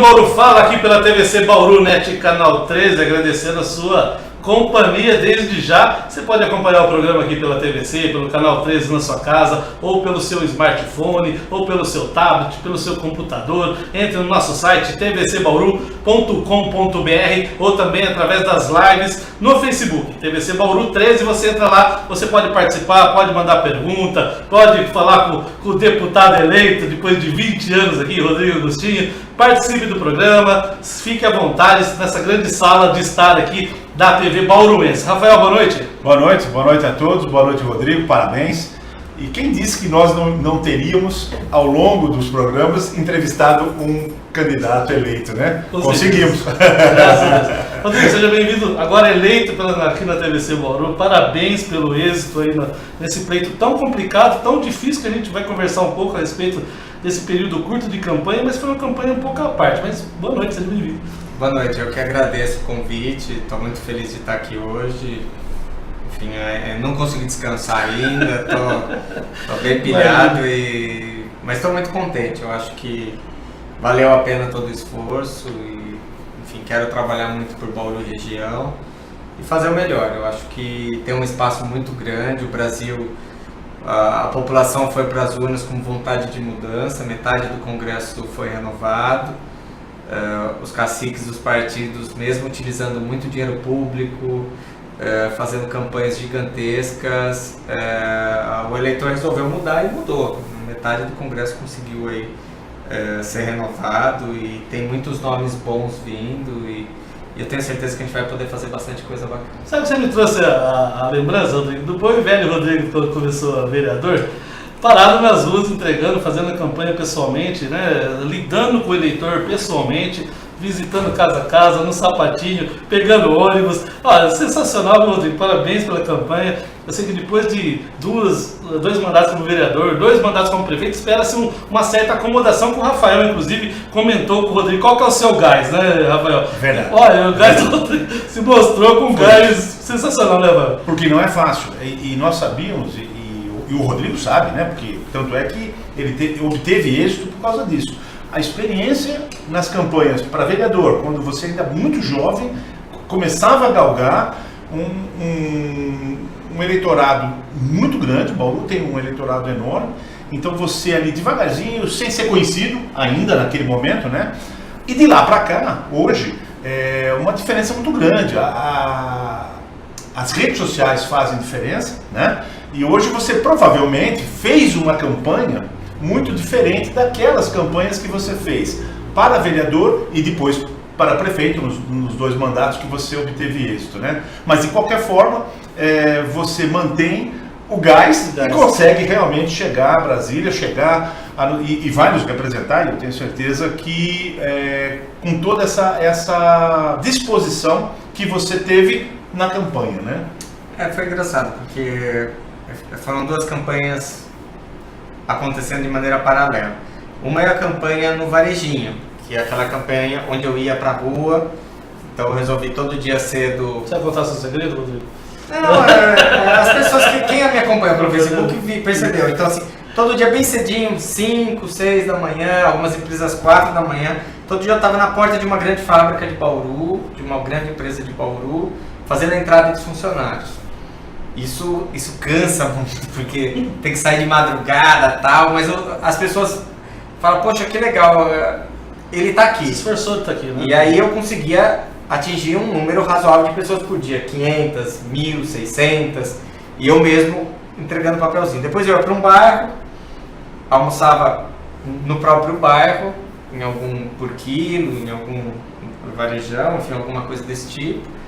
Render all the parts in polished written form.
Bauru fala aqui pela TVC Bauru Net Canal 13, agradecendo a sua companhia desde já. Você pode acompanhar o programa aqui pela TVC, pelo Canal 13 na sua casa, ou pelo seu smartphone, ou pelo seu tablet, pelo seu computador. Entre no nosso site tvcbauru.com.br ou também através das lives no Facebook. TVC Bauru 13, você entra lá, você pode participar, pode mandar pergunta, pode falar com o deputado eleito depois de 20 anos aqui, Rodrigo Agostinho. Participe do programa, fique à vontade nessa grande sala de estar aqui da TV Bauruense. Rafael, boa noite. Boa noite a todos, boa noite Rodrigo, parabéns. E quem disse que nós não teríamos, ao longo dos programas, entrevistado um candidato eleito, né? Conseguimos. Graças a Deus. Rodrigo, seja bem-vindo, agora eleito aqui na TVC Bauru. Parabéns pelo êxito aí nesse pleito tão complicado, tão difícil, que a gente vai conversar um pouco a respeito desse período curto de campanha, mas foi uma campanha um pouco à parte. Mas boa noite, seja bem-vindo. Boa noite, eu que agradeço o convite, estou muito feliz de estar aqui hoje. Enfim, não consegui descansar ainda, estou bem pilhado, mas estou muito contente. Eu acho que valeu a pena todo o esforço e, enfim, quero trabalhar muito por Bauru e região e fazer o melhor. Eu acho que tem um espaço muito grande, o Brasil, a população foi para as urnas com vontade de mudança, metade do Congresso foi renovado. Os caciques dos partidos, mesmo utilizando muito dinheiro público, fazendo campanhas gigantescas, o eleitor resolveu mudar e mudou. Metade do Congresso conseguiu aí, ser renovado e tem muitos nomes bons vindo e eu tenho certeza que a gente vai poder fazer bastante coisa bacana. Sabe que você me trouxe a lembrança, Rodrigo, do bom e velho Rodrigo, quando começou a vereador, parado nas ruas, entregando, fazendo a campanha pessoalmente, né? Lidando com o eleitor pessoalmente, visitando casa a casa, no sapatinho, pegando ônibus. Olha, sensacional, Rodrigo, parabéns pela campanha. Eu sei que depois de dois mandatos como vereador, 2 mandatos como prefeito, espera-se uma certa acomodação com o Rafael, inclusive comentou com o Rodrigo. Qual que é o seu gás, né, Rafael? Verdade. Olha, o gás do Rodrigo se mostrou com um gás sensacional, né, Rafael? Porque não é fácil, e nós sabíamos, e o Rodrigo sabe, né? Porque tanto é que ele obteve êxito por causa disso. A experiência nas campanhas para vereador, quando você ainda muito jovem, começava a galgar um eleitorado muito grande. Bauru tem um eleitorado enorme, então você ali devagarzinho, sem ser conhecido ainda naquele momento, né? E de lá para cá, hoje, é uma diferença muito grande. As redes sociais fazem diferença, né? E hoje você provavelmente fez uma campanha muito diferente daquelas campanhas que você fez para vereador e depois para prefeito nos 2 mandatos que você obteve êxito, né? Mas de qualquer forma, você mantém o gás e consegue realmente chegar a Brasília, e vai nos representar, e eu tenho certeza que com toda essa disposição que você teve na campanha, né? Foi engraçado, porque foram 2 campanhas acontecendo de maneira paralela. Uma é a campanha no Varejinho, que é aquela campanha onde eu ia pra rua, então eu resolvi todo dia cedo... Você vai contar seu segredo, Rodrigo? Não, as pessoas quem me acompanha pelo Facebook percebeu, então assim, todo dia bem cedinho, 5, 6 da manhã, algumas empresas 4 da manhã, todo dia eu estava na porta de uma grande fábrica de Bauru, de uma grande empresa de Bauru, fazendo a entrada dos funcionários. Isso cansa muito, porque tem que sair de madrugada e tal, mas as pessoas falam, poxa, que legal, ele está aqui. Se esforçou de estar aqui, né? E aí eu conseguia atingir um número razoável de pessoas por dia, 500, 1.000, 600, e eu mesmo entregando papelzinho. Depois eu ia para um bairro, almoçava no próprio bairro, em algum por quilo, em algum varejão, enfim, alguma coisa desse tipo.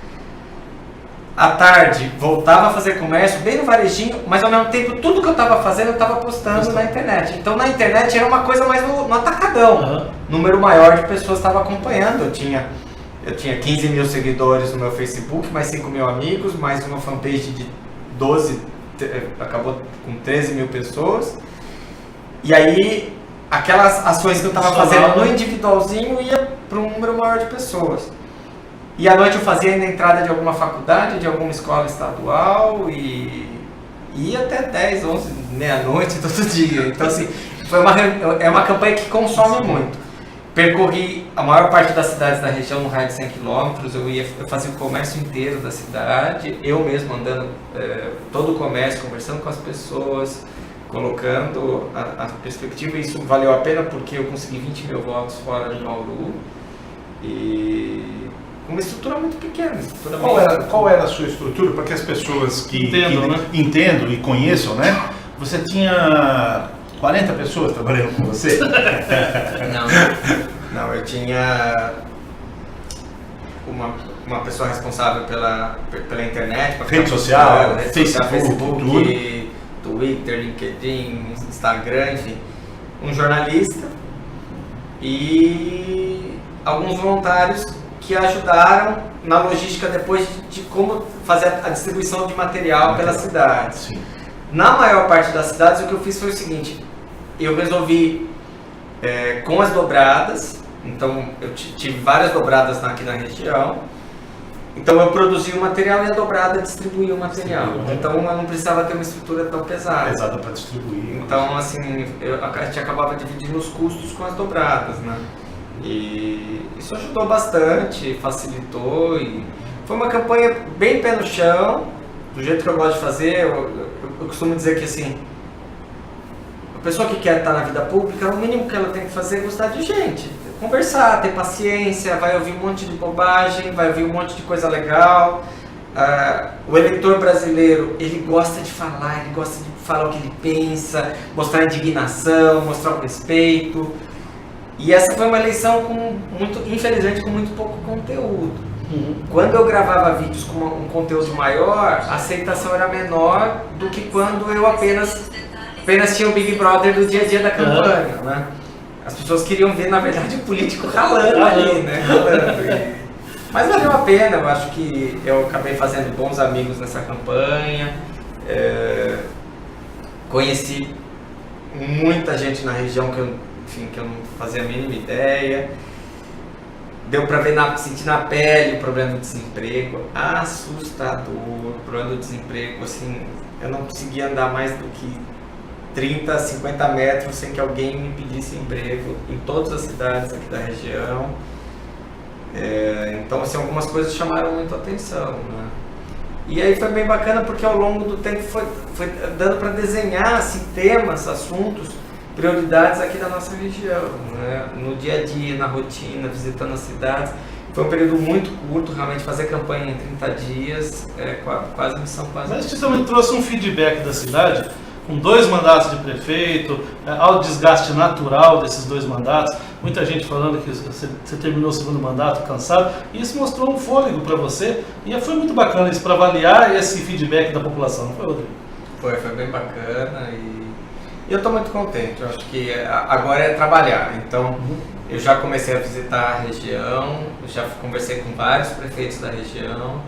À tarde, voltava a fazer comércio, bem no varejinho, mas ao mesmo tempo, tudo que eu estava fazendo, eu estava postando na internet. Então, na internet era uma coisa mais no atacadão. Número maior de pessoas estava acompanhando. Eu tinha 15 mil seguidores no meu Facebook, mais 5 mil amigos, mais uma fanpage de 12, acabou com 13 mil pessoas. E aí, aquelas ações que eu estava fazendo no individualzinho ia para um número maior de pessoas. E à noite eu fazia ainda a entrada de alguma faculdade, de alguma escola estadual e ia até 10, 11, meia-noite todo dia. Então assim, é uma campanha que consome muito. percorri a maior parte das cidades da região no raio de 100 km, eu fazia o comércio inteiro da cidade, eu mesmo andando todo o comércio, conversando com as pessoas, colocando a perspectiva. Isso valeu a pena porque eu consegui 20 mil votos fora de Bauru e uma estrutura muito pequena. Qual era a sua estrutura para que as pessoas que entendam e conheçam, né? Você tinha 40 pessoas trabalhando com você? Não, eu tinha uma pessoa responsável pela internet, rede social, Facebook, Twitter, LinkedIn, Instagram, enfim, um jornalista e alguns voluntários que ajudaram na logística depois de como fazer a distribuição de material pela cidade. Sim. Na maior parte das cidades, o que eu fiz foi o seguinte: eu resolvi com as dobradas, então eu tive várias dobradas aqui na região, então eu produzia o material e a dobrada distribuía o material. Então eu não precisava ter uma estrutura tão pesada. Pesada para distribuir. Então, assim, a gente acabava dividindo os custos com as dobradas, né? E isso ajudou bastante, facilitou e foi uma campanha bem pé no chão, do jeito que eu gosto de fazer. Eu costumo dizer que, assim, a pessoa que quer estar na vida pública, o mínimo que ela tem que fazer é gostar de gente, conversar, ter paciência, vai ouvir um monte de bobagem, vai ouvir um monte de coisa legal. O eleitor brasileiro, ele gosta de falar, ele gosta de falar o que ele pensa, mostrar indignação, mostrar o respeito. E essa foi uma eleição infelizmente, com muito pouco conteúdo. Quando eu gravava vídeos com um conteúdo maior, a aceitação era menor do que quando eu apenas tinha o Big Brother do dia a dia da campanha, né? As pessoas queriam ver, na verdade, o político ralando ali, né? Mas valeu a pena, eu acho que eu acabei fazendo bons amigos nessa campanha, conheci muita gente na região que eu não fazia a mínima ideia. Deu pra ver, sentir na pele o problema do desemprego, assustador. O problema do desemprego, assim, eu não conseguia andar mais do que 30, 50 metros sem que alguém me pedisse emprego em todas as cidades aqui da região. Então, assim, algumas coisas chamaram muito a atenção, né? E aí foi bem bacana porque ao longo do tempo foi dando para desenhar, assim, temas, assuntos, prioridades aqui da nossa região, né? No dia a dia, na rotina, visitando as cidades. Foi um período muito curto, realmente fazer campanha em 30 dias, quase missão quase. Mas você também trouxe um feedback da cidade, com 2 mandatos de prefeito, ao desgaste natural desses 2 mandatos, muita gente falando que você terminou o 2º mandato cansado, e isso mostrou um fôlego para você, e foi muito bacana isso, para avaliar esse feedback da população, não foi, Rodrigo? Foi bem bacana e eu estou muito contente. Eu acho que agora é trabalhar. Então, eu já comecei a visitar a região, já conversei com vários prefeitos da região,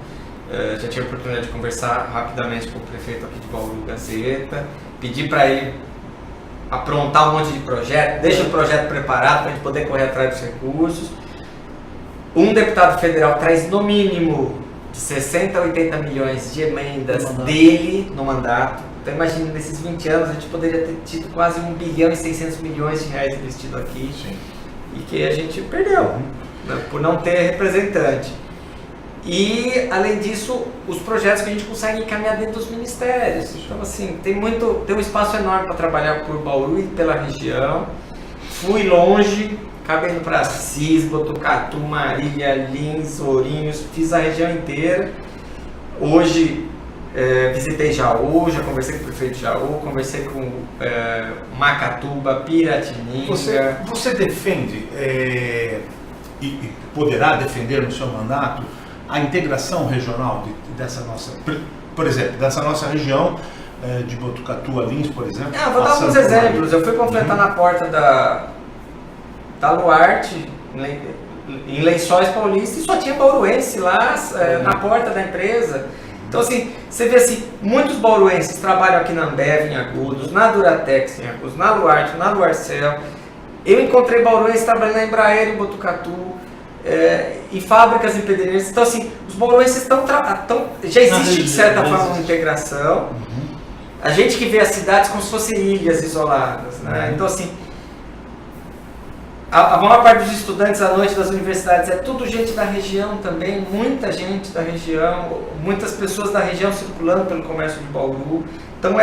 já tive a oportunidade de conversar rapidamente com o prefeito aqui de Bauru, Gazeta, pedi para ele aprontar um monte de projeto, deixa o projeto preparado para a gente poder correr atrás dos recursos. Um deputado federal traz no mínimo de 60 a 80 milhões de emendas dele no mandato. Então imagina, nesses 20 anos a gente poderia ter tido quase 1 bilhão e 600 milhões de reais investido aqui. Sim. E que a gente perdeu, né, por não ter representante. E além disso, os projetos que a gente consegue encaminhar dentro dos ministérios. Então assim, tem um espaço enorme para trabalhar por Bauru e pela região. Fui longe, acabei indo para Assis, Botucatu, Marília, Lins, Ourinhos, fiz a região inteira. Hoje visitei Jaú, já conversei com o prefeito de Jaú, conversei com Macatuba, Piratininga. Você defende e poderá defender no seu mandato a integração regional dessa nossa, por exemplo, dessa nossa região de Botucatu a Lins, por exemplo? Vou dar alguns exemplos. Eu fui completar na porta da Luarte, em Lençóis Paulista, e só tinha bauruense lá na porta da empresa. Então assim, você vê assim, muitos bauruenses trabalham aqui na Ambev em Agudos, na Duratex em Agudos, na Luarte, na Luarcel. Eu encontrei bauruenses trabalhando na Embraer em Botucatu, em fábricas em Pederneiras. Então assim, os bauruenses já existe de certa forma uma integração. A gente que vê as cidades como se fossem ilhas isoladas, né? Então assim, A maior parte dos estudantes à noite das universidades é tudo gente da região também, muita gente da região, muitas pessoas da região circulando pelo comércio de Bauru. Então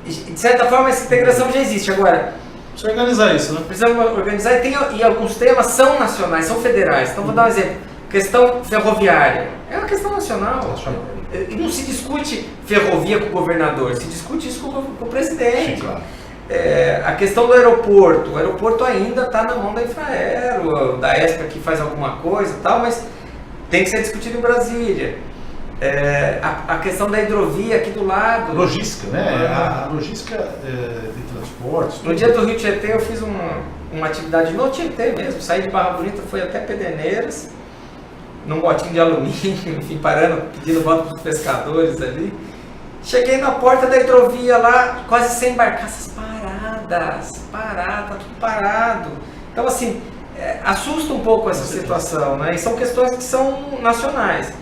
de certa forma essa integração já existe. Agora, precisa organizar isso, né? Precisamos organizar e alguns temas são nacionais, são federais. Então vou dar um exemplo. Questão ferroviária. É uma questão nacional. E não se discute ferrovia com o governador, se discute isso com o presidente. Sim, claro. A questão do aeroporto. O aeroporto ainda está na mão da Infraero, da ESPA que faz alguma coisa e tal, mas tem que ser discutido em Brasília. A questão da hidrovia aqui do lado. Logística, né? A logística de transportes. No dia do Rio Tietê eu fiz uma atividade no Tietê mesmo, saí de Barra Bonita, fui até Pederneiras, num botinho de alumínio, enfim, parando, pedindo voto para os pescadores ali. Cheguei na porta da hidrovia lá, quase sem barcaças tudo parado. Então assim, assusta um pouco essa situação, né? E são questões que são nacionais.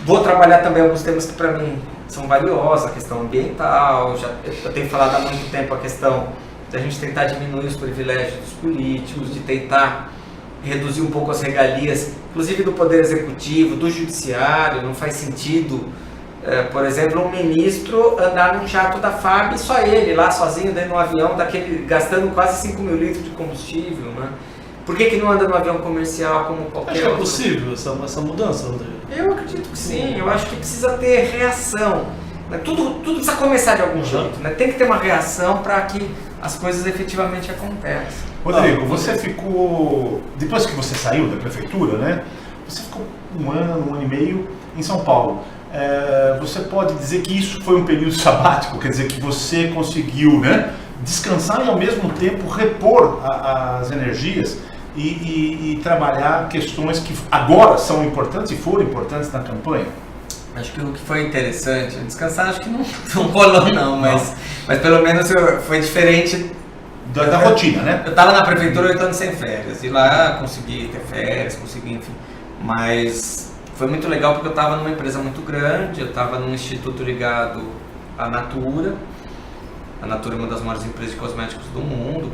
Vou trabalhar também alguns temas que para mim são valiosos, a questão ambiental, eu tenho falado há muito tempo a questão de a gente tentar diminuir os privilégios dos políticos, de tentar reduzir um pouco as regalias, inclusive do Poder Executivo, do Judiciário. Não faz sentido, por exemplo, um ministro andar num jato da FAB e só ele lá sozinho dentro de um avião, gastando quase 5 mil litros de combustível, né? Por que não anda no avião comercial como qualquer Acho que é outro? possível essa mudança, Rodrigo. Eu acredito que sim, eu acho que precisa ter reação. Né? Tudo precisa começar de algum jeito, né? Tem que ter uma reação para que as coisas efetivamente aconteçam. Rodrigo, você ficou, depois que você saiu da prefeitura, né? Você ficou um ano e meio em São Paulo. Você pode dizer que isso foi um período sabático, quer dizer que você conseguiu, né, descansar e ao mesmo tempo repor as energias e trabalhar questões que agora são importantes e foram importantes na campanha? Acho que o que foi interessante, descansar acho que não rolou não, mas pelo menos foi diferente da rotina, né? Eu estava na prefeitura 8 anos sem férias, e lá consegui ter férias, enfim, mas foi muito legal porque eu estava numa empresa muito grande, eu estava num instituto ligado à Natura. A Natura é uma das maiores empresas de cosméticos do mundo,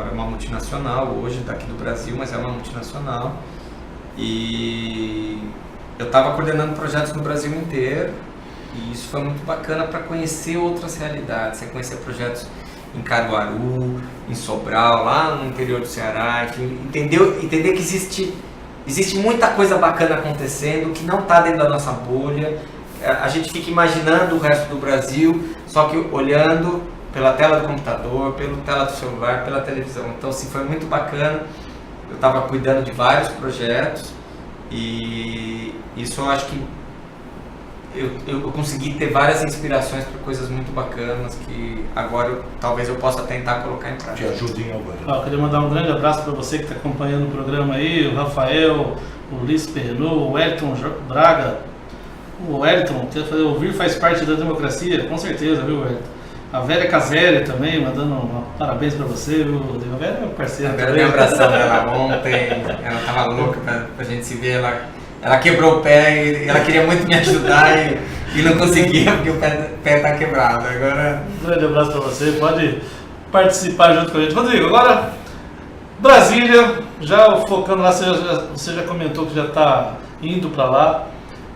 é uma multinacional hoje, daqui do Brasil, mas é uma multinacional. E eu estava coordenando projetos no Brasil inteiro, e isso foi muito bacana para conhecer outras realidades, conhecer projetos em Caruaru, em Sobral, lá no interior do Ceará, enfim, entender que existe muita coisa bacana acontecendo, que não está dentro da nossa bolha. A gente fica imaginando o resto do Brasil, só que olhando pela tela do computador, pela tela do celular, pela televisão. Então, assim, foi muito bacana. Eu estava cuidando de vários projetos e isso eu acho que eu consegui ter várias inspirações para coisas muito bacanas que agora talvez eu possa tentar colocar em prática. Te ajudem agora. Eu queria mandar um grande abraço para você que está acompanhando o programa aí, o Rafael, o Liz Pernu, o Wellington Braga. O Wellington, quer fazer ouvir faz parte da democracia, com certeza, viu, Wellington? A Vera Caseri também, mandando parabéns pra você, viu, Rodrigo? A Vera é meu parceiro. A Vera me abraçou ela ontem, ela tava louca pra gente se ver, ela quebrou o pé e ela queria muito me ajudar e não conseguia porque o pé tá quebrado. Agora... Um grande abraço pra você, pode participar junto com a gente. Rodrigo, agora Brasília, já focando lá, você já comentou que já está indo para lá.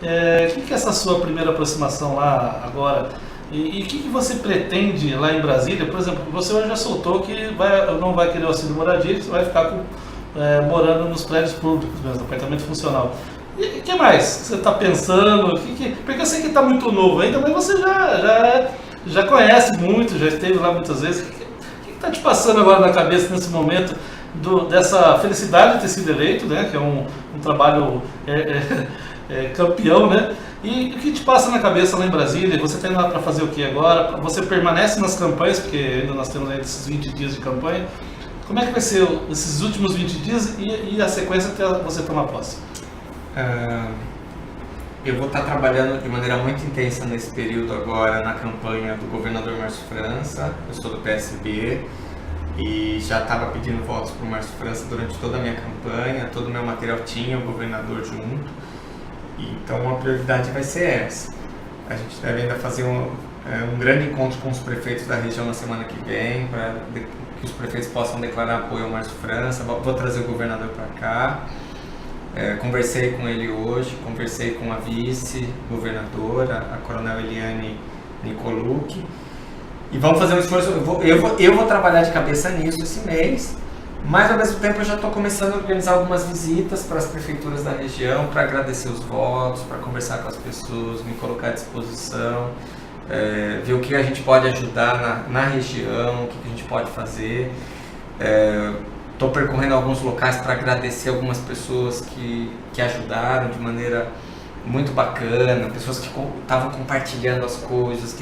O que é essa sua primeira aproximação lá agora? E o que você pretende lá em Brasília? Por exemplo, você hoje já soltou que não vai querer o auxílio moradia, você vai ficar morando nos prédios públicos mesmo, no apartamento funcional. E o que mais você está pensando? Porque eu sei que está muito novo ainda, mas você já conhece muito, já esteve lá muitas vezes. O que está te passando agora na cabeça nesse momento dessa felicidade de ter sido eleito, né? Que é um trabalho campeão, né? E o que te passa na cabeça lá em Brasília? Você está indo lá para fazer o que agora? Você permanece nas campanhas, porque ainda nós temos aí esses 20 dias de campanha. Como é que vai ser esses últimos 20 dias e a sequência até você tomar posse? Eu vou estar trabalhando de maneira muito intensa nesse período agora na campanha do governador Márcio França. Eu sou do PSB e já estava pedindo votos para o Márcio França durante toda a minha campanha. Todo o meu material tinha o governador junto. Então a prioridade vai ser essa. A gente deve ainda fazer um grande encontro com os prefeitos da região na semana que vem, que os prefeitos possam declarar apoio ao Márcio França. Vou trazer o governador para cá. Conversei com ele hoje, conversei com a vice-governadora, a coronel Eliane Nicolucci, e vamos fazer um esforço. Eu vou trabalhar de cabeça nisso esse mês, mas ao mesmo tempo eu já estou começando a organizar algumas visitas para as prefeituras da região, para agradecer os votos, para conversar com as pessoas, me colocar à disposição, ver o que a gente pode ajudar na região, o que a gente pode fazer. Estou percorrendo alguns locais para agradecer algumas pessoas que ajudaram de maneira muito bacana, pessoas que estavam compartilhando as coisas,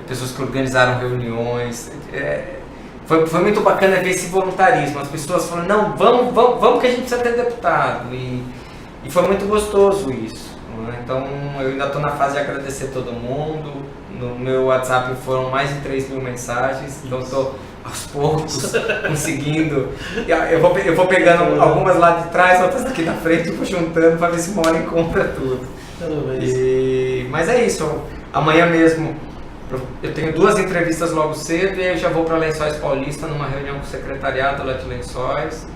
pessoas que organizaram reuniões. Foi muito bacana ver esse voluntarismo, as pessoas falando, não, vamos que a gente precisa ter deputado, e foi muito gostoso isso, né? Então eu ainda estou na fase de agradecer todo mundo. No meu WhatsApp foram mais de 3 mil mensagens, então estou aos poucos conseguindo. Eu vou pegando algumas lá de trás, outras aqui na frente e vou juntando para ver se uma hora encontra tudo. Mas é isso, amanhã mesmo eu tenho 2 entrevistas logo cedo e aí eu já vou para Lençóis Paulista numa reunião com o secretariado lá de Lençóis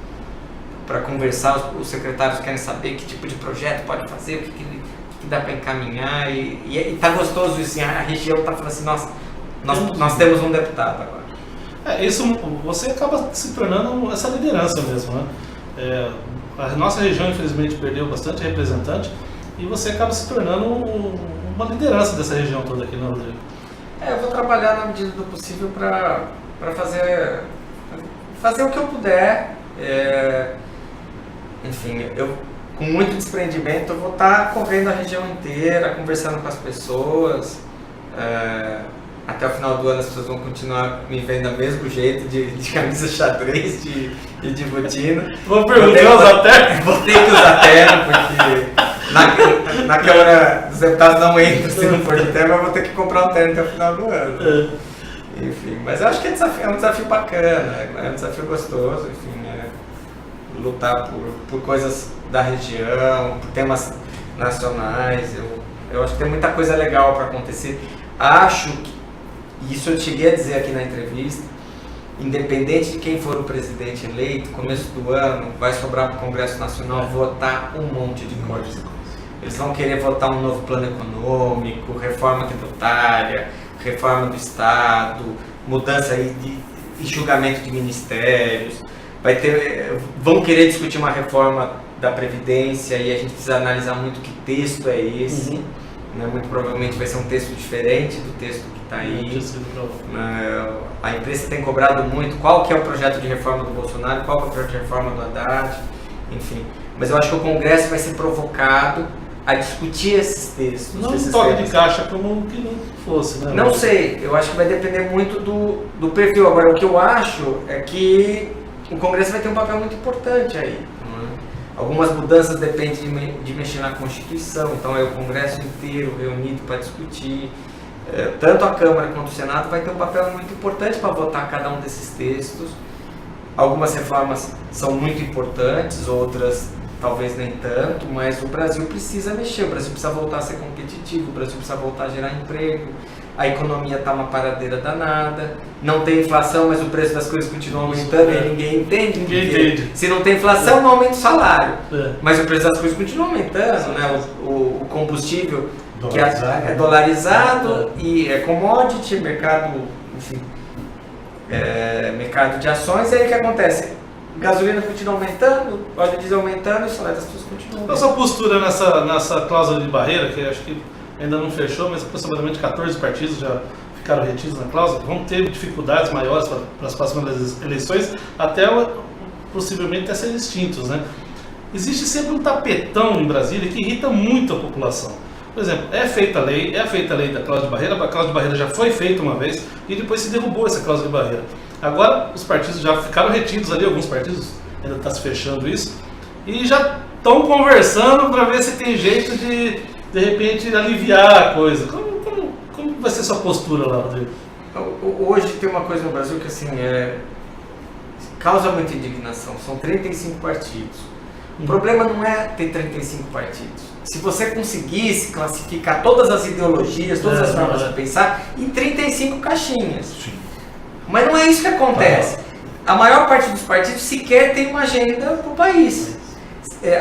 para conversar. Os secretários querem saber que tipo de projeto pode fazer, o que dá para encaminhar, e tá gostoso isso, assim, a região tá falando assim, nossa, nós temos um deputado agora. Isso, você acaba se tornando essa liderança mesmo, né? A nossa região infelizmente perdeu bastante representante e você acaba se tornando uma liderança dessa região toda aqui, não, Rodrigo? Eu vou trabalhar na medida do possível para fazer o que eu puder. Enfim, eu com muito desprendimento eu vou estar correndo a região inteira, conversando com as pessoas. Até o final do ano as pessoas vão continuar me vendo do mesmo jeito, de camisa xadrez e de botina. Vou perguntar usar terno? Vou ter que usar terno, porque na Câmara dos Deputados não entra se não for de terno, mas vou ter que comprar um terno até o final do ano. Enfim, mas eu acho que é um desafio bacana, é um desafio gostoso, enfim, lutar por coisas da região, por temas nacionais. Eu acho que tem muita coisa legal para acontecer. Acho que, isso eu cheguei a dizer aqui na entrevista, independente de quem for o presidente eleito, começo do ano, vai sobrar para o Congresso Nacional votar um monte de coisas. Eles vão querer votar um novo plano econômico, reforma tributária, reforma do Estado, mudança aí de julgamento de ministérios. Vão querer discutir uma reforma da Previdência e a gente precisa analisar muito que texto é esse. Né? Muito provavelmente vai ser um texto diferente do texto que está aí. A imprensa tem cobrado muito qual que é o projeto de reforma do Bolsonaro, qual que é o projeto de reforma do Haddad, enfim. Mas eu acho que o Congresso vai ser provocado a discutir esses textos. Não um toque de caixa como que não fosse, né? Não sei, eu acho que vai depender muito do perfil. Agora, o que eu acho é que o Congresso vai ter um papel muito importante aí. Algumas mudanças dependem de mexer na Constituição, então é o Congresso inteiro reunido para discutir. Tanto a Câmara quanto o Senado vai ter um papel muito importante para votar cada um desses textos. Algumas reformas são muito importantes, outras talvez nem tanto, mas o Brasil precisa mexer, o Brasil precisa voltar a ser competitivo, o Brasil precisa voltar a gerar emprego, a economia está uma paradeira danada, não tem inflação, mas o preço das coisas continua aumentando e ninguém entende. Se não tem inflação, não aumenta o salário, mas o preço das coisas continua aumentando, né? O combustível que é dolarizado e é commodity, mercado, enfim, mercado de ações, e aí o que acontece? Gasolina continua aumentando, óleo diesel aumentando e o salário das pessoas continua aumentando. Essa postura nessa cláusula de barreira, que acho que ainda não fechou, mas aproximadamente 14 partidos já ficaram retidos na cláusula, vão ter dificuldades maiores para as próximas eleições, até possivelmente até serem extintos, né? Existe sempre um tapetão em Brasília que irrita muito a população. Por exemplo, é feita a lei da cláusula de barreira, a cláusula de barreira já foi feita uma vez e depois se derrubou essa cláusula de barreira. Agora os partidos já ficaram retidos ali, alguns partidos ainda está se fechando isso, e já estão conversando para ver se tem jeito de repente aliviar a coisa. Como vai ser sua postura lá, Rodrigo? Hoje tem uma coisa no Brasil que assim, causa muita indignação, são 35 partidos. O problema não é ter 35 partidos. Se você conseguisse classificar todas as ideologias, todas as formas de pensar em 35 caixinhas. Sim. Mas não é isso que acontece. A maior parte dos partidos sequer tem uma agenda para o país.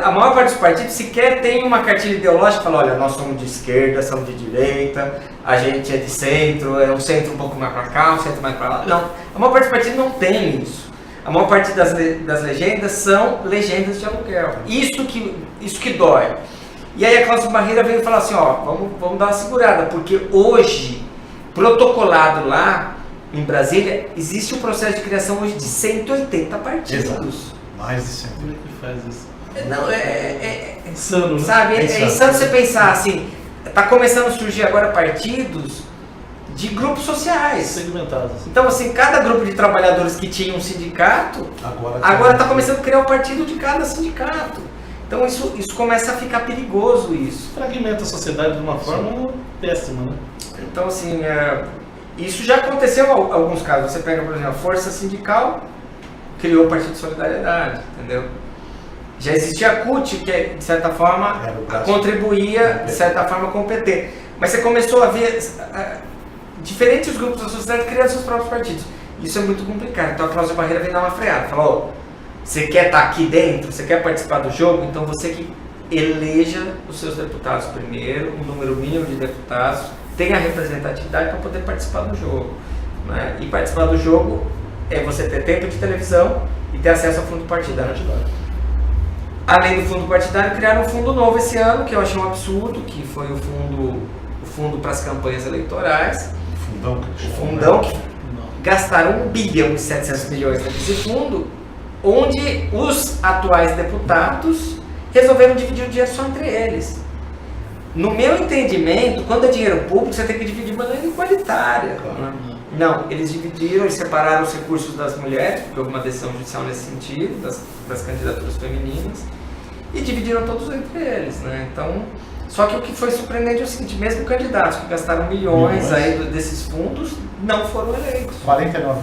A maior parte dos partidos sequer tem uma cartilha ideológica que fala, olha, nós somos de esquerda, somos de direita, a gente é de centro, é um centro um pouco mais para cá, um centro mais para lá. Não, a maior parte dos partidos não tem isso. A maior parte das legendas são legendas de aluguel. Isso que dói. E aí a Cláudia Barreira veio falar assim, ó, vamos dar uma segurada, porque hoje, protocolado lá em Brasília, existe um processo de criação hoje de 180 partidos. Exato. Mais de 100. Como é que faz isso? Não, Insano, né? sabe, é insano você pensar assim, tá começando a surgir agora partidos de grupos sociais. Segmentados. Então assim, cada grupo de trabalhadores que tinha um sindicato, agora está começando a criar um partido de cada sindicato. Então isso começa a ficar perigoso isso. Fragmenta a sociedade de uma forma péssima, né? Então assim, isso já aconteceu em alguns casos. Você pega, por exemplo, a Força Sindical, criou o Partido de Solidariedade, entendeu? Já existia a CUT, que de certa forma contribuía de certa forma com o PT. Mas você começou a ver diferentes grupos da sociedade criando seus próprios partidos. Isso é muito complicado. Então a Cláudia Barreira vem dar uma freada. Falou, você quer estar aqui dentro? Você quer participar do jogo? Então você que eleja os seus deputados primeiro, um número mínimo de deputados, tenha representatividade para poder participar do jogo. Né? E participar do jogo é você ter tempo de televisão e ter acesso ao fundo partidário. Além do fundo partidário, criaram um fundo novo esse ano, que eu achei um absurdo, que foi o fundo para as campanhas eleitorais. O fundão que gastaram 1 bilhão e 700 milhões nesse fundo, onde os atuais deputados resolveram dividir o dinheiro só entre eles. No meu entendimento, quando é dinheiro público, você tem que dividir de maneira igualitária. Não, eles dividiram e separaram os recursos das mulheres, porque houve uma decisão judicial nesse sentido, das candidaturas femininas, e dividiram todos entre eles, né? Então, só que o que foi surpreendente é o seguinte, mesmo candidatos que gastaram milhões aí desses fundos, não foram eleitos. 49%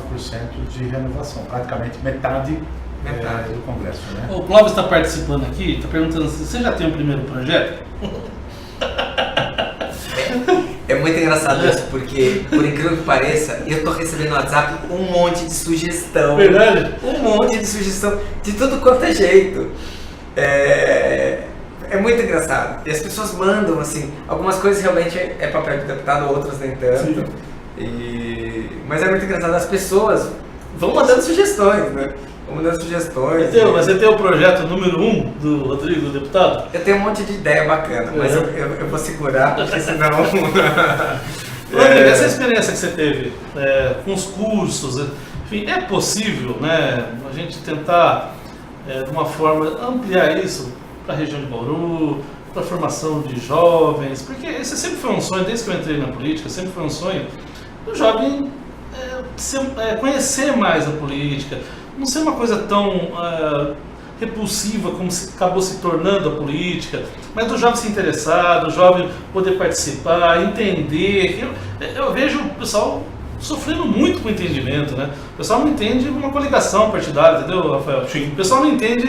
de renovação, praticamente metade do Congresso, né? O Clóvis está participando aqui, está perguntando se você já tem um primeiro projeto? É muito engraçado isso, porque, por incrível que pareça, eu tô recebendo no WhatsApp um monte de sugestão. Verdade? Um monte de sugestão, de tudo quanto é jeito. É muito engraçado. E as pessoas mandam, assim, algumas coisas realmente é papel de deputado, outras nem tanto. Mas é muito engraçado, as pessoas vão mandando sugestões, né? Mas você tem o projeto número 1 do Rodrigo, do deputado? Eu tenho um monte de ideia bacana, mas eu vou segurar, porque senão... Rodrigo, essa experiência que você teve com os cursos, enfim, é possível, né, a gente tentar, de uma forma, ampliar isso para a região de Bauru, para a formação de jovens, porque esse sempre foi um sonho, desde que eu entrei na política, sempre foi um sonho do jovem conhecer mais a política, não ser uma coisa tão repulsiva como acabou se tornando a política, mas do jovem se interessar, do jovem poder participar, entender. Eu vejo o pessoal sofrendo muito com o entendimento, né? O pessoal não entende uma coligação partidária, entendeu, Rafael? Sim. O pessoal não entende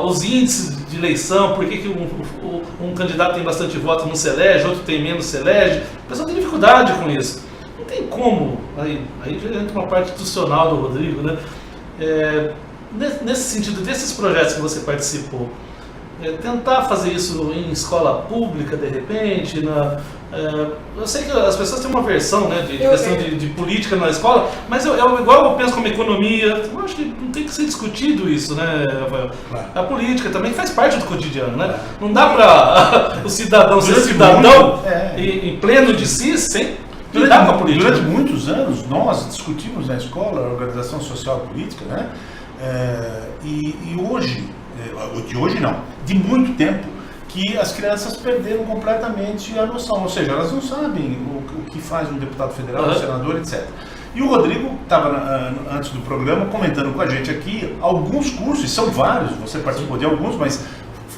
os índices de eleição, por que um candidato tem bastante voto e não se elege, outro tem menos se elege. O pessoal tem dificuldade com isso. Não tem como, aí já entra uma parte institucional do Rodrigo, né? Nesse sentido, desses projetos que você participou, tentar fazer isso em escola pública, de repente, eu sei que as pessoas têm uma versão, né, de questão de política na escola, mas igual eu penso como economia, eu acho que não tem que ser discutido isso, né, Rafael? Claro. A política também faz parte do cotidiano, né? Não dá para o cidadão ser cidadão em pleno de si, sem lidar com a política. Durante muitos anos, nós discutimos na escola a organização social e política, né? E hoje, de hoje não, de muito tempo, que as crianças perderam completamente a noção, ou seja, elas não sabem o que faz um deputado federal, um senador, etc. E o Rodrigo estava, antes do programa, comentando com a gente aqui alguns cursos, são vários, você participou de alguns, mas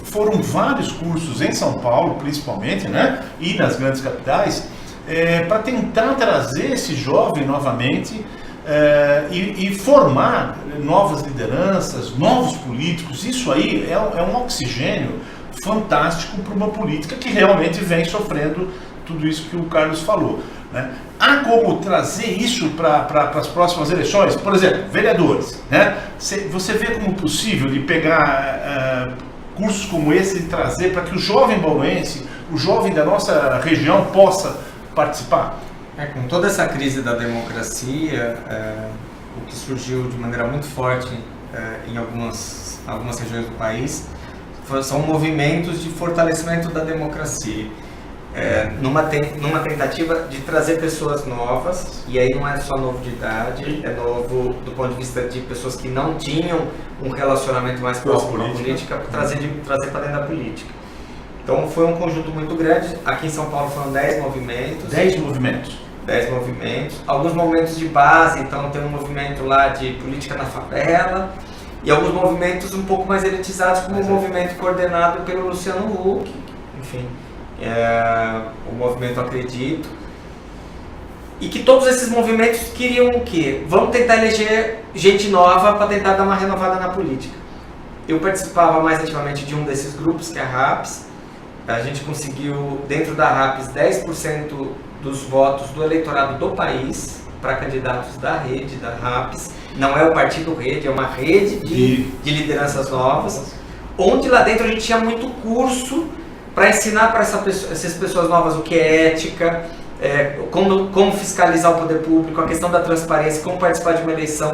foram vários cursos em São Paulo, principalmente, né? E nas grandes capitais, para tentar trazer esse jovem novamente e formar novas lideranças, novos políticos. Isso aí é um oxigênio fantástico para uma política que realmente vem sofrendo tudo isso que o Carlos falou. né? Há como trazer isso para as próximas eleições? Por exemplo, vereadores, né? Você vê como possível de pegar cursos como esse e trazer para que o jovem bauruense, o jovem da nossa região possa participar? Com toda essa crise da democracia, o que surgiu de maneira muito forte em algumas regiões do país são movimentos de fortalecimento da democracia. Numa tentativa de trazer pessoas novas, e aí não é só novo de idade, é novo do ponto de vista de pessoas que não tinham um relacionamento mais próximo com a política, trazer para dentro da política. Então foi um conjunto muito grande. Aqui em São Paulo foram 10 movimentos. 10 movimentos. 10 movimentos. Alguns movimentos de base, então tem um movimento lá de política na favela, e alguns movimentos um pouco mais elitizados, como o movimento coordenado pelo Luciano Huck, enfim. O movimento Acredito, e que todos esses movimentos queriam o quê? Vamos tentar eleger gente nova para tentar dar uma renovada na política. Eu participava mais ativamente de um desses grupos, que é a RAPS. A gente conseguiu, dentro da RAPS, 10% dos votos do eleitorado do país para candidatos da rede, da RAPS. Não é o partido rede, é uma rede de lideranças novas, onde lá dentro a gente tinha muito curso para ensinar para essas pessoas novas o que é ética, como fiscalizar o poder público, a questão da transparência, como participar de uma eleição,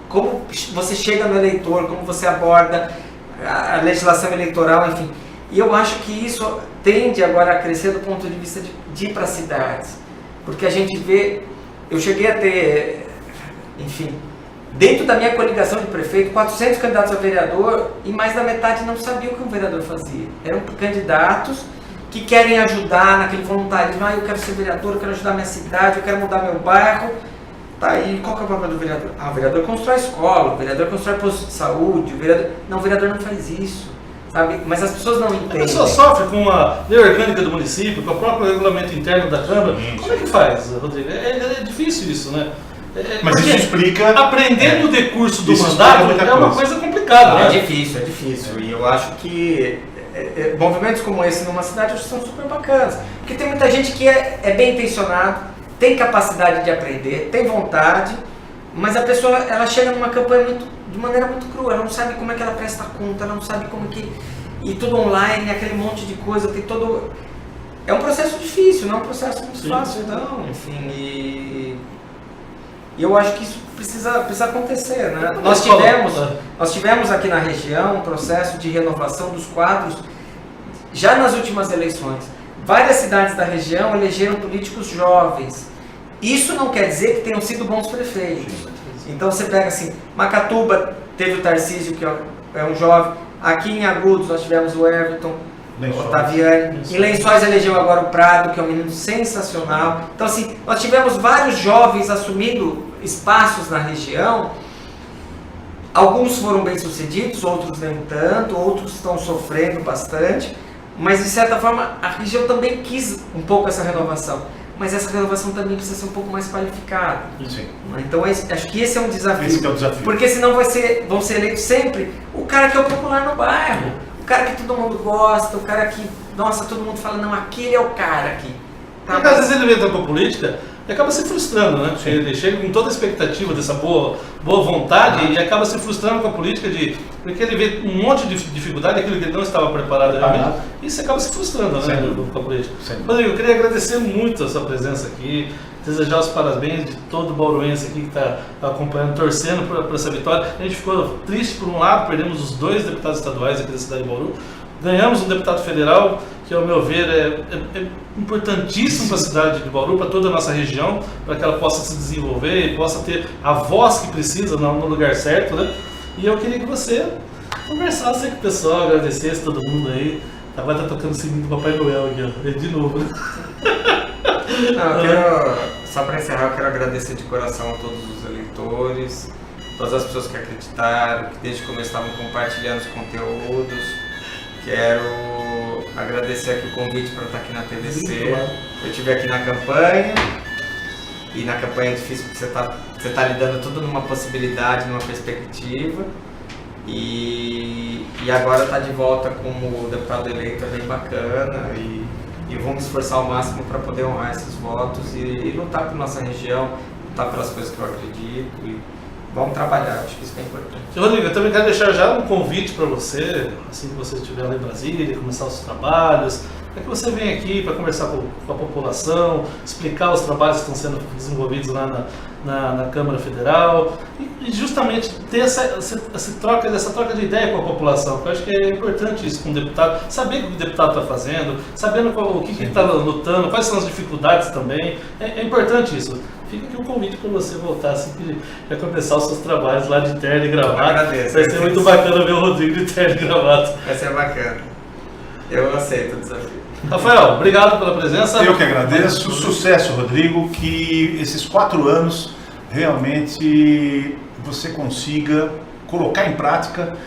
como você chega no eleitor, como você aborda a legislação eleitoral, enfim. E eu acho que isso tende agora a crescer do ponto de vista de ir para as cidades, porque a gente vê, eu cheguei a ter, enfim, dentro da minha coligação de prefeito, 400 candidatos a vereador, e mais da metade não sabia o que um vereador fazia. Eram candidatos que querem ajudar naquele voluntarismo. Eu quero ser vereador, eu quero ajudar minha cidade, eu quero mudar meu bairro. Tá, e qual que é o papel do vereador? O vereador constrói escola, o vereador constrói posto de saúde, o vereador não faz isso. Sabe? Mas as pessoas não entendem. A pessoa sofre com a lei orgânica do município, com o próprio regulamento interno da Câmara. Como é que faz, Rodrigo? É difícil isso, né? Mas isso explica... Aprender no decurso do mandato é uma coisa complicada, né? É difícil. E eu acho que movimentos como esse numa cidade são super bacanas. Porque tem muita gente que é bem intencionado, tem capacidade de aprender, tem vontade, mas a pessoa ela chega numa campanha de maneira muito crua, ela não sabe como é que ela presta conta, ela não sabe como que... E tudo online, aquele monte de coisa, tem todo... É um processo difícil, não é um processo muito fácil, não. Enfim, e eu acho que isso precisa acontecer, né? Nós tivemos aqui na região um processo de renovação dos quadros já nas últimas eleições. Várias cidades da região elegeram políticos jovens. Isso não quer dizer que tenham sido bons prefeitos. Então você pega assim, Macatuba teve o Tarcísio, que é um jovem. Aqui em Agudos nós tivemos o Everton, o Otaviani. Em Lençóis elegeu agora o Prado, que é um menino sensacional. Então assim, nós tivemos vários jovens assumindo espaços na região. Alguns foram bem sucedidos, outros nem tanto, outros estão sofrendo bastante. Mas de certa forma a região também quis um pouco essa renovação. Mas essa renovação também precisa ser um pouco mais qualificada. Sim. Então acho que esse é um desafio. Esse é o desafio. Porque senão vão ser eleitos sempre o cara que é o popular no bairro, o cara que todo mundo gosta, o cara que, nossa, todo mundo fala, não, aquele é o cara aqui. Tá? Porque às vezes ele entra com a política e acaba se frustrando, né? Ele chega com toda a expectativa dessa boa vontade e acaba se frustrando com a política porque ele vê um monte de dificuldade, aquilo que ele não estava preparado realmente, e isso acaba se frustrando, né, com a política. Rodrigo, eu queria agradecer muito a sua presença aqui, desejar os parabéns de todo o bauruense aqui que está acompanhando, torcendo por essa vitória. A gente ficou triste por um lado, perdemos os 2 deputados estaduais aqui da cidade de Bauru, ganhamos um deputado federal, que ao meu ver é importantíssimo para a cidade de Bauru, para toda a nossa região, para que ela possa se desenvolver e possa ter a voz que precisa no lugar certo, né? E eu queria que você conversasse com o pessoal, agradecesse todo mundo aí. Agora tá tocando o sininho do Papai Noel aqui, ó, de novo, né? Não, só para encerrar, eu quero agradecer de coração a todos os eleitores, todas as pessoas que acreditaram, que desde o começo estavam compartilhando os conteúdos. Quero agradecer aqui o convite para estar aqui na TVC. Eu estive aqui na campanha, e na campanha é difícil porque você tá lidando tudo numa possibilidade, numa perspectiva. E agora está de volta como deputado eleito, é bem bacana. E e eu vou me esforçar ao máximo para poder honrar esses votos e lutar por nossa região, lutar pelas coisas que eu acredito e vamos trabalhar, acho que isso é importante. Rodrigo, eu também quero deixar já um convite para você, assim que você estiver lá em Brasília, começar os trabalhos, para que você venha aqui para conversar com a população, explicar os trabalhos que estão sendo desenvolvidos lá na Câmara Federal e justamente ter essa troca de ideia com a população, porque eu acho que é importante isso com o deputado, saber o que o deputado está fazendo, sabendo o que ele está lutando, quais são as dificuldades também, é importante isso. Fica aqui um convite para você voltar assim que já começar os seus trabalhos lá de terno e gravata. Agradeço. Vai ser muito bacana ver o Rodrigo de terno e gravata. Vai ser bacana. Eu aceito o desafio. Rafael, obrigado pela presença. Eu que agradeço. Sucesso, Rodrigo, que esses 4 anos realmente você consiga colocar em prática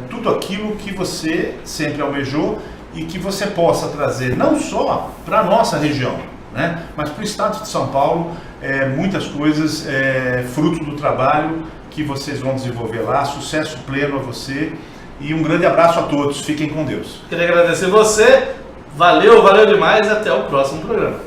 tudo aquilo que você sempre almejou e que você possa trazer não só para a nossa região, né, mas para o estado de São Paulo, muitas coisas fruto do trabalho que vocês vão desenvolver lá. Sucesso pleno a você e um grande abraço a todos. Fiquem com Deus. Queria agradecer você. Valeu demais e até o próximo programa.